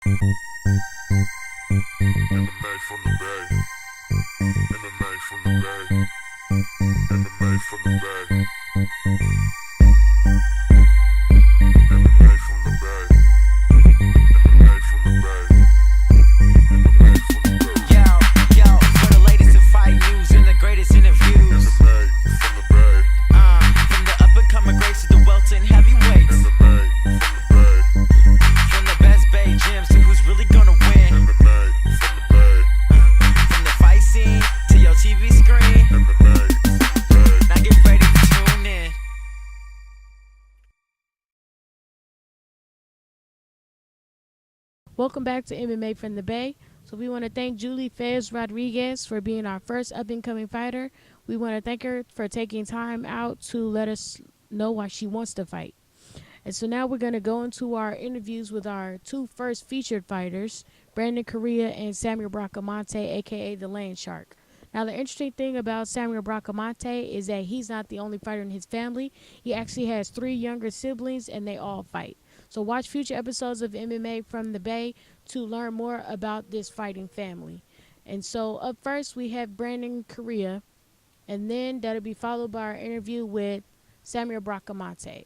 MMA from the Bay. MMA from the Bay. MMA from the Bay. MMA from the Bay. MMA from the Bay. MMA from the Bay. Yo, for the latest in fight news and the greatest interviews. MMA from the Bay. From the up and coming greats to the welter heavyweights. MMA from the Bay. From the best Bay gyms to who's really gonna win. MMA from the Bay. From the fight scene to your TV screen. MMA from the Bay. Now get ready to tune in. Welcome back to MMA from the Bay. So we want to thank Julie Fez Rodriguez for being our first up-and-coming fighter. We want to thank her for taking time out to let us know why she wants to fight. And so now we're going to go into our interviews with our two first featured fighters, Brandon Correa and Samuel Bracamonte, a.k.a. the Land Shark. Now, the interesting thing about Samuel Bracamonte is that he's not the only fighter in his family. He actually has 3 younger siblings, and they all fight. So watch future episodes of MMA from the Bay to learn more about this fighting family. And so up first, we have Brandon Correa, and then that'll be followed by our interview with Samuel Bracamonte.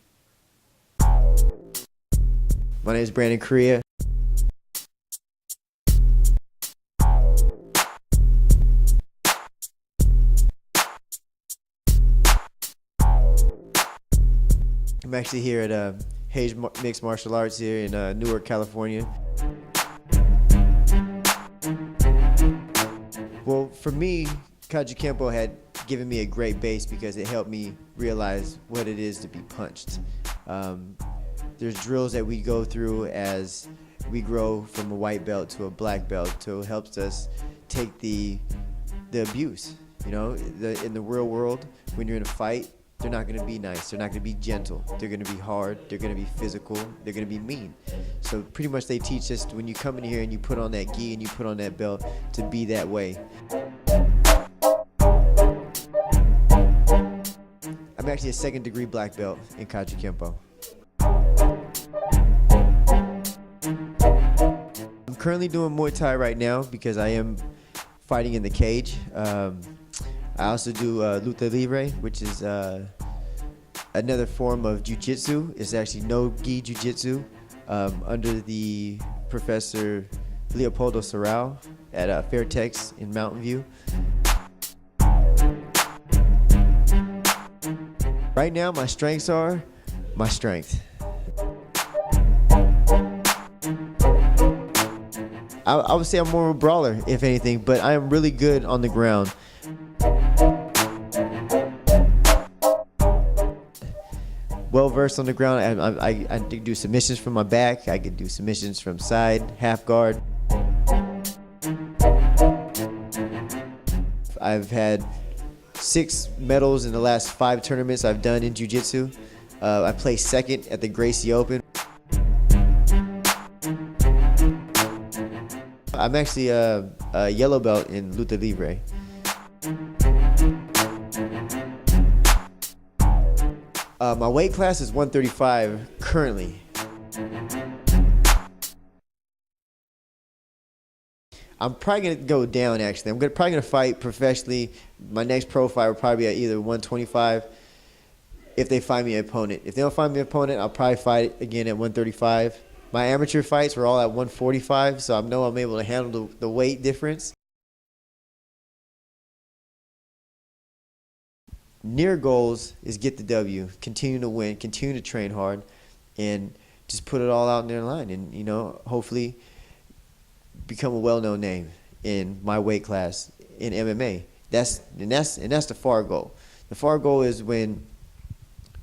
My name is Brandon Correa. I'm actually here at Hayes Mixed Martial Arts here in Newark, California. Well, for me, KAJUKENBO had given me a great base because it helped me realize what it is to be punched. There's drills that we go through as we grow from a white belt to a black belt, so it helps us take the abuse. You know, in the real world, when you're in a fight, they're not going to be nice. They're not going to be gentle. They're going to be hard. They're going to be physical. They're going to be mean. So pretty much they teach us when you come in here and you put on that gi and you put on that belt to be that way. I'm actually a 2nd degree black belt in KAJUKENBO. I'm currently doing Muay Thai right now because I am fighting in the cage. I also do luta libre, which is another form of jiu-jitsu. It's actually no-gi jiu-jitsu under the Professor Leopoldo Serral at Fairtex in Mountain View. Right now, my strengths are my strength. I would say I'm more of a brawler, if anything, but I am really good on the ground. Well versed on the ground. I do submissions from my back. I can do submissions from side, half guard. I've had 6 medals in the last 5 tournaments I've done in jiu-jitsu. I placed 2nd at the Gracie Open. I'm actually a yellow belt in luta libre. My weight class is 135 currently. I'm probably going to go down, actually. I'm probably going to fight professionally. My next pro fight will probably be at either 125 if they find me an opponent. If they don't find me an opponent, I'll probably fight again at 135. My amateur fights were all at 145, so I know I'm able to handle the weight difference. Near goals is get the W, continue to win, continue to train hard, and just put it all out in their line, and you know, hopefully become a well-known name in my weight class in MMA. That's the far goal. The far goal is when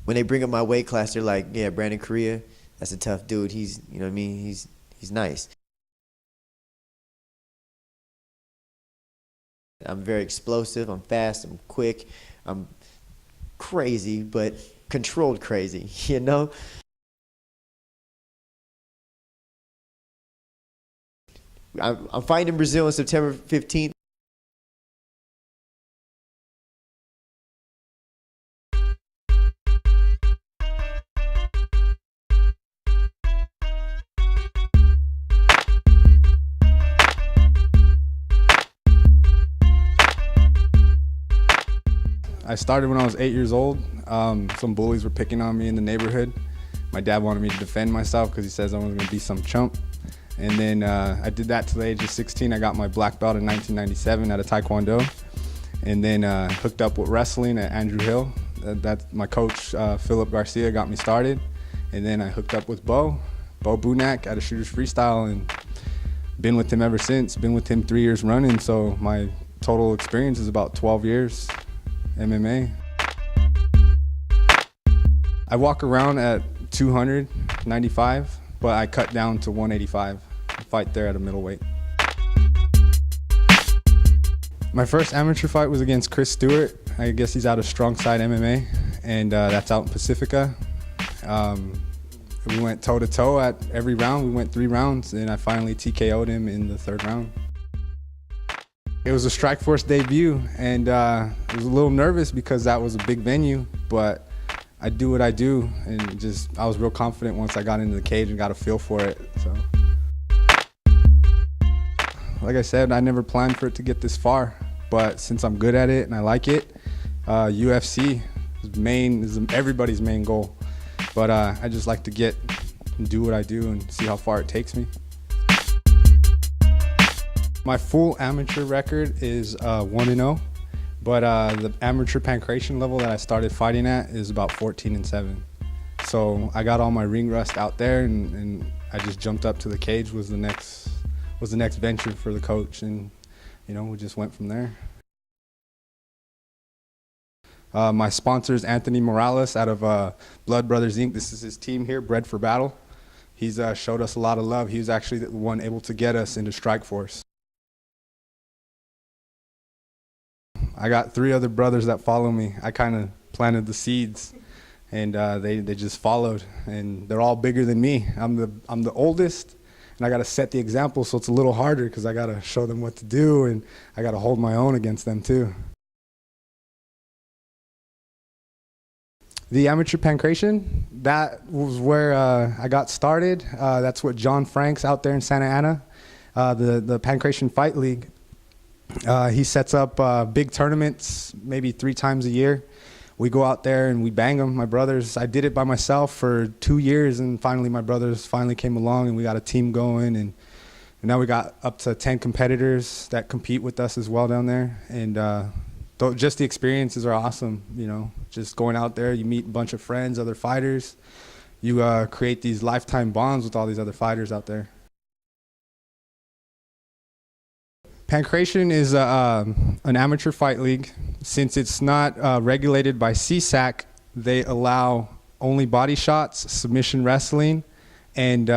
they bring up my weight class, they're like, yeah, Brandon Correa, that's a tough dude. He's, you know what I mean? He's nice. I'm very explosive. I'm fast. I'm quick. I'm crazy, but controlled crazy, you know? I'm fighting in Brazil on September 15th. I started when I was 8 years old. Some bullies were picking on me in the neighborhood. My dad wanted me to defend myself because he says I was going to be some chump. And then I did that till the age of 16. I got my black belt in 1997 out of Taekwondo. And then hooked up with wrestling at Andrew Hill. That's my coach, Philip Garcia, got me started. And then I hooked up with Bo Bunak out of Shooters Freestyle, and been with him ever since. Been with him 3 years running, so my total experience is about 12 years MMA. I walk around at 295, but I cut down to 185. I fight there at a middleweight. My first amateur fight was against Chris Stewart. I guess he's out of Strong Side MMA, and that's out in Pacifica. We went toe-to-toe at every round. We went 3 rounds, and I finally TKO'd him in the 3rd round. It was a Strikeforce debut, and I was a little nervous because that was a big venue, but I do what I do, and I was real confident once I got into the cage and got a feel for it. So, like I said, I never planned for it to get this far, but since I'm good at it and I like it, UFC is everybody's main goal. But I just like to get and do what I do and see how far it takes me. My full amateur record is 1-0, but the amateur pancration level that I started fighting at is about 14-7. So I got all my ring rust out there, and I just jumped up to the cage was the next venture for the coach, and we just went from there. My sponsor is Anthony Morales out of Blood Brothers Inc. This is his team here, Bred for Battle. He's showed us a lot of love. He was actually the one able to get us into Strikeforce. I got 3 other brothers that follow me. I kind of planted the seeds, and they just followed, and they're all bigger than me. I'm the oldest, and I got to set the example, so it's a little harder because I got to show them what to do, and I got to hold my own against them too. The amateur pancration, that was where I got started. That's what John Franks out there in Santa Ana, the Pancration Fight League. He sets up big tournaments, maybe 3 times a year. We go out there and we bang them, my brothers. I did it by myself for 2 years, and finally my brothers finally came along, and we got a team going, and now we got up to 10 competitors that compete with us as well down there. And just the experiences are awesome, just going out there, you meet a bunch of friends, other fighters. You create these lifetime bonds with all these other fighters out there. Pancration is an amateur fight league. Since it's not regulated by CSAC, they allow only body shots, submission wrestling, and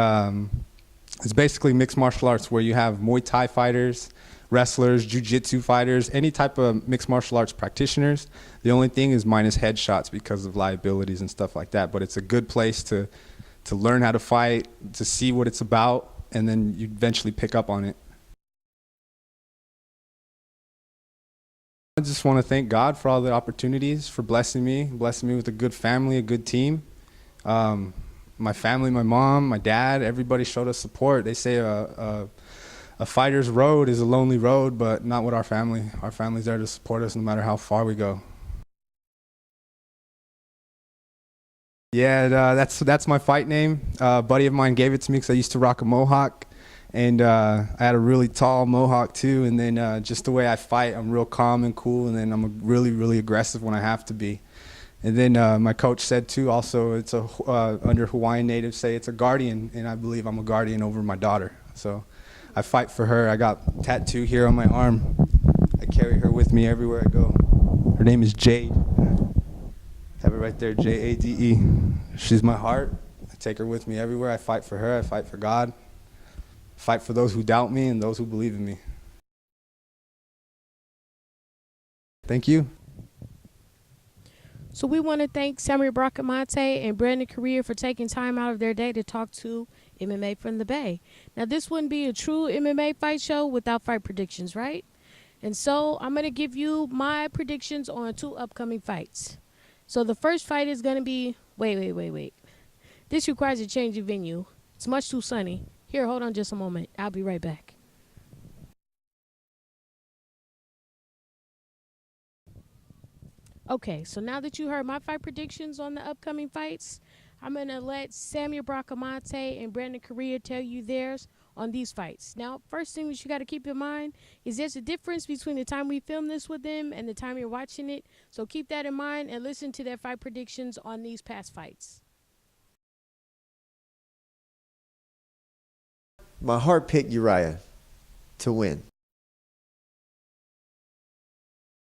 it's basically mixed martial arts where you have Muay Thai fighters, wrestlers, jiu-jitsu fighters, any type of mixed martial arts practitioners. The only thing is minus headshots because of liabilities and stuff like that. But it's a good place to learn how to fight, to see what it's about, and then you eventually pick up on it. I just want to thank God for all the opportunities, for blessing me with a good family, a good team. My family, my mom, my dad, everybody showed us support. They say a fighter's road is a lonely road, but not with our family. Our family's there to support us no matter how far we go. Yeah, that's my fight name. A buddy of mine gave it to me because I used to rock a mohawk. And I had a really tall mohawk too, and then just the way I fight, I'm real calm and cool, and then I'm really, really aggressive when I have to be. And then my coach said too, also it's under Hawaiian natives say it's a guardian, and I believe I'm a guardian over my daughter. So I fight for her. I got a tattoo here on my arm. I carry her with me everywhere I go. Her name is Jade. Have it right there, Jade. She's my heart. I take her with me everywhere. I fight for her. I fight for God. Fight for those who doubt me and those who believe in me. Thank you. So we want to thank Sammy Bracamonte and Brandon Correa for taking time out of their day to talk to MMA from the Bay. Now, this wouldn't be a true MMA fight show without fight predictions, right? And so I'm going to give you my predictions on 2 upcoming fights. So the first fight is going to be, wait. This requires a change of venue. It's much too sunny. Here, hold on just a moment. I'll be right back. Okay, so now that you heard my fight predictions on the upcoming fights, I'm going to let Samuel Bracamante and Brandon Correa tell you theirs on these fights. Now, first thing that you got to keep in mind is there's a difference between the time we film this with them and the time you're watching it. So keep that in mind and listen to their fight predictions on these past fights. My heart picked Uriah to win.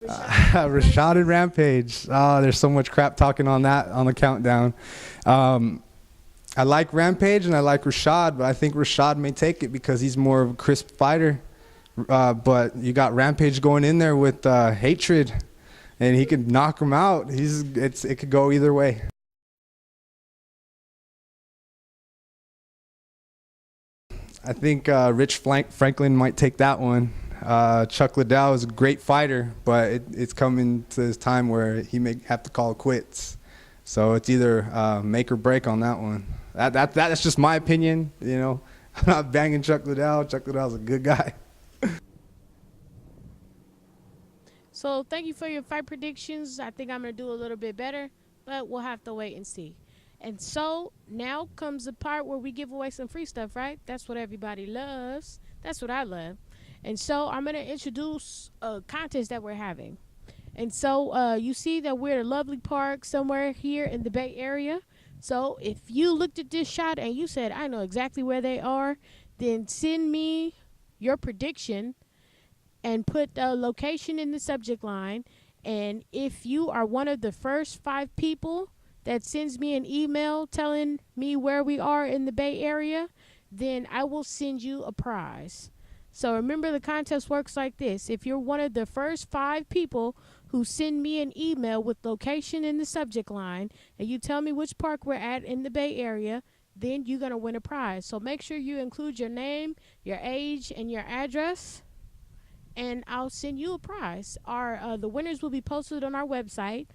Rashad and Rampage. Oh, there's so much crap talking on that on the countdown. I like Rampage and I like Rashad, but I think Rashad may take it because he's more of a crisp fighter. But you got Rampage going in there with hatred, and he could knock him out. It could go either way. I think Rich Franklin might take that one. Chuck Liddell is a great fighter, but it's coming to this time where he may have to call quits. So it's either make or break on that one. That's just my opinion. You know, I'm not banging Chuck Liddell. Chuck Liddell's a good guy. So thank you for your fight predictions. I think I'm going to do a little bit better, but we'll have to wait and see. And so now comes the part where we give away some free stuff, right? That's what everybody loves. That's what I love. And so I'm going to introduce a contest that we're having. And so you see that we're at a lovely park somewhere here in the Bay Area. So if you looked at this shot and you said, I know exactly where they are, then send me your prediction and put the location in the subject line. And if you are one of the first 5 people that sends me an email telling me where we are in the Bay Area, then I will send you a prize. So remember, the contest works like this. If you're one of the first 5 people who send me an email with location in the subject line and you tell me which park we're at in the Bay Area, then you're going to win a prize. So make sure you include your name, your age, and your address, and I'll send you a prize. The winners will be posted on our website,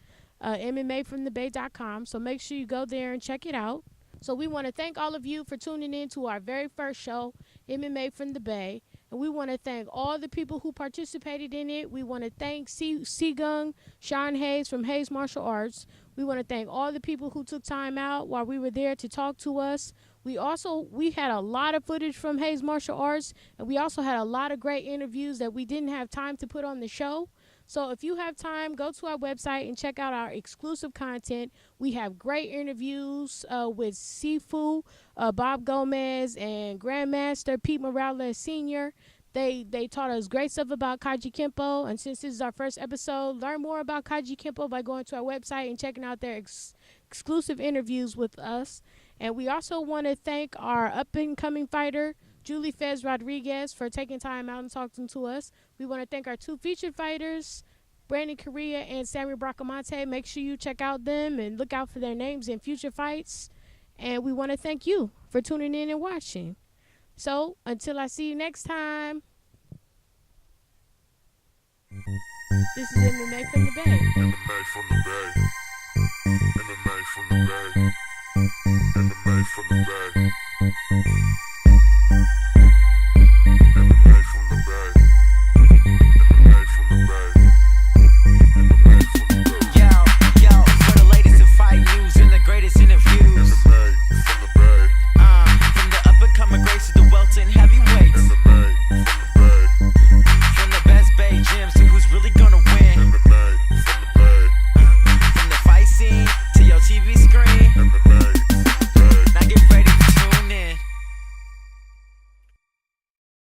MMAfromthebay.com. So make sure you go there and check it out. So we want to thank all of you for tuning in to our very first show, MMA from the Bay. And we want to thank all the people who participated in it. We want to thank Seagung, Sean Hayes from Hayes Martial Arts. We want to thank all the people who took time out while we were there to talk to us. We had a lot of footage from Hayes Martial Arts, and we also had a lot of great interviews that we didn't have time to put on the show. So if you have time, go to our website and check out our exclusive content. We have great interviews with Sifu, Bob Gomez, and Grandmaster Pete Morales Sr. They taught us great stuff about KAJUKENBO, and since this is our first episode, learn more about KAJUKENBO by going to our website and checking out their exclusive interviews with us. And we also want to thank our up-and-coming fighter, Julie Fez Rodriguez, for taking time out and talking to us. We want to thank our 2 featured fighters, Brandon Correa and Samuel Bracamante. Make sure you check out them and look out for their names in future fights. And we want to thank you for tuning in and watching. So, until I see you next time, this is MMA from the Bay. MMA from the Bay. MMA from the Bay. MMA from the Bay.